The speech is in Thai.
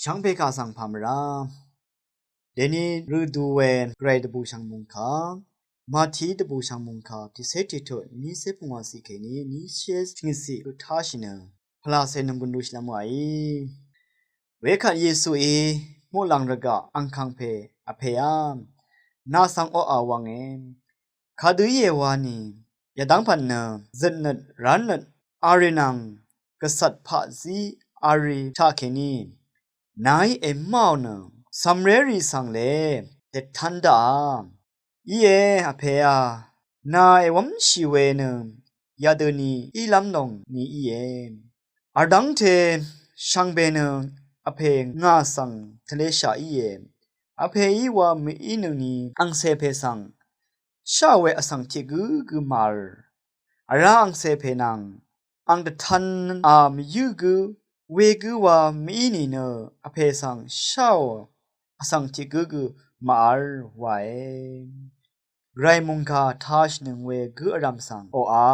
ช่างเพกาสังพามราเดนี้ฤดูเวนไกรตบูช่างมุงคามาทีตบูช่างมุงคาที่เซติโตนี้เซปงวาสิเคนี้นี้เชสทิงสิกุทาชินะพลาเซนบุนดุชลามไอเวคันเยซูเอมูลังระกะอังคังเพอเพยามนาสังโออาวังเอคาดุเยวานียะดังพันเนเจนนัดรันนัดอารีนังกษัตริย์พะซีอารีชาเคนีนายเอ็มมาวนซัมเรรีสังเลเตทันดาเยอเพยนาเอวัมชิเวนยาเดนีอีลัมนองนีเยอาดังเทช่างเบนอเพงงาสังทะเลชาเยอเพยว่ามีอินนีอังเซเพสังชาเวอสังทิกุมาร์อาราอังเซเพนังอังกทันอามยูกุเวกุว่ามีนีเนอเพสังชาวอสังทิกุมาร์ไวไรมุงกาทัชนึงเวกุอรัมสังโออา